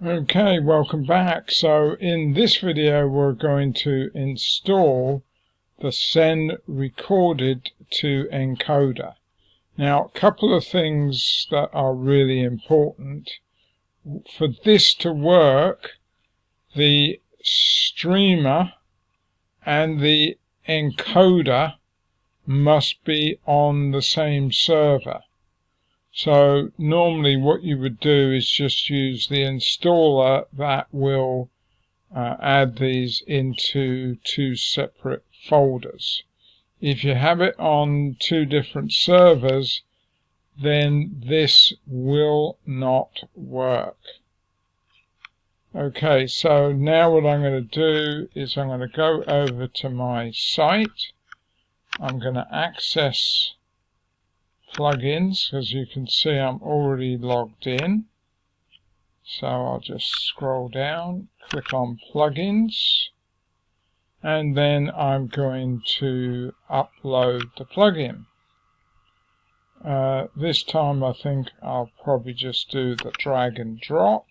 Okay, welcome back. So in this video we're going to install the SendRecordedToEncoder. Now, a couple of things that are really important. For this to work, the streamer and the encoder must be on the same server. So normally what you would do is just use the installer that will add these into two separate folders. If you have it on two different servers, then this will not work. Okay, so now what I'm going to do is I'm going to go over to my site. I'm going to access plugins. As you can see, I'm already logged in. So I'll just scroll down, click on plugins, and then I'm going to upload the plugin. This time I think I'll probably just do the drag and drop.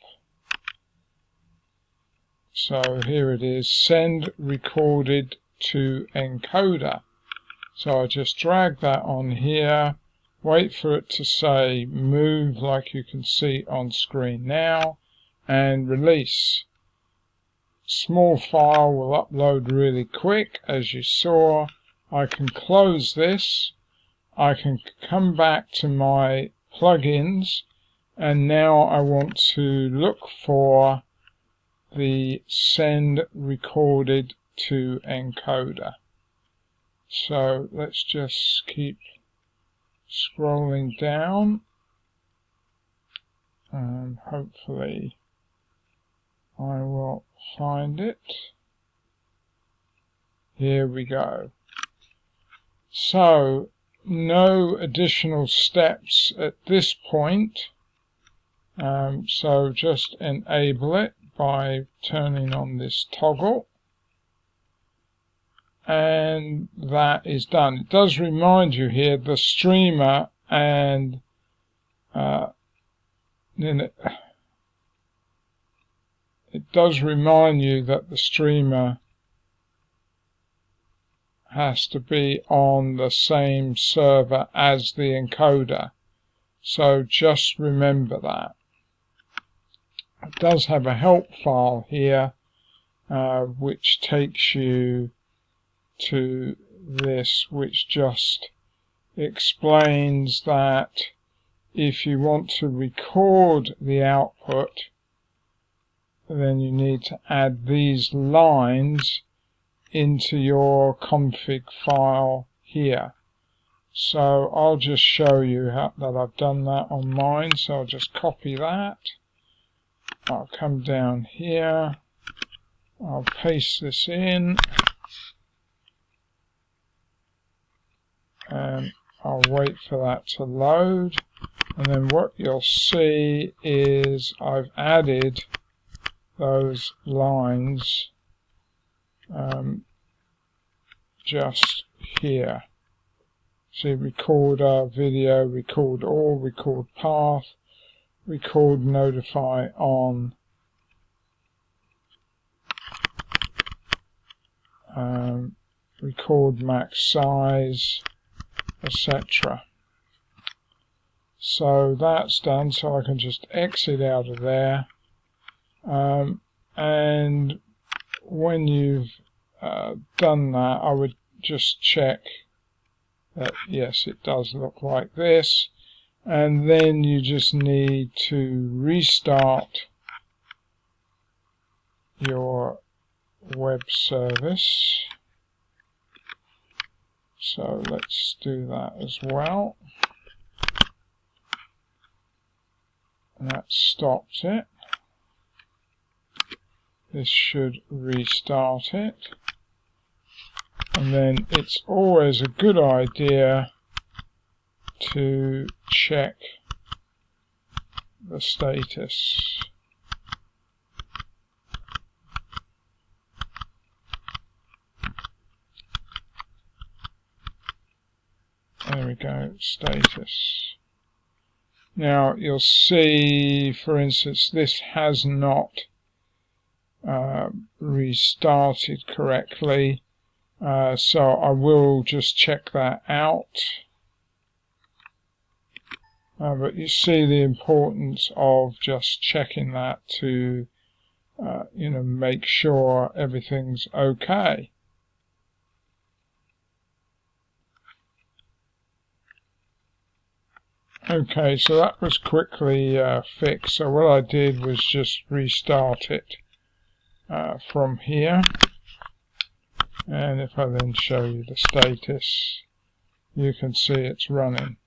So here it is, SendRecordedToEncoder. So I just drag that on here, wait for it to say move like you can see on screen now, and release. Small file will upload really quick, as you saw. I can close this. I can come back to my plugins, and now I want to look for the SendRecordedToEncoder. So let's just keep scrolling down, and hopefully I will find it. Here we go. So no additional steps at this point, so just enable it by turning on this toggle, and that is done. It does remind you here the streamer and then it does remind you that the streamer has to be on the same server as the encoder, so just remember that. It does have a help file here which takes you to this, which just explains that if you want to record the output, then you need to add these lines into your config file here. So I'll just show you that I've done that on mine. So I'll just copy that. I'll come down here. I'll paste this in. And I'll wait for that to load. And then what you'll see is I've added those lines just here. See, recorder, video, record all, record path, record notify on, record max size, etc. So that's done, so I can just exit out of there. And when you've done that, I would just check that yes, it does look like this, and then you just need to restart your web service. So let's do that as well. And that stops it. This should restart it. And then it's always a good idea to check the status. There we go, status. Now you'll see, for instance, this has not restarted correctly, so I will just check that out. But you see the importance of just checking that to make sure everything's okay. Okay, so that was quickly fixed. So what I did was just restart it from here. And if I then show you the status, you can see it's running.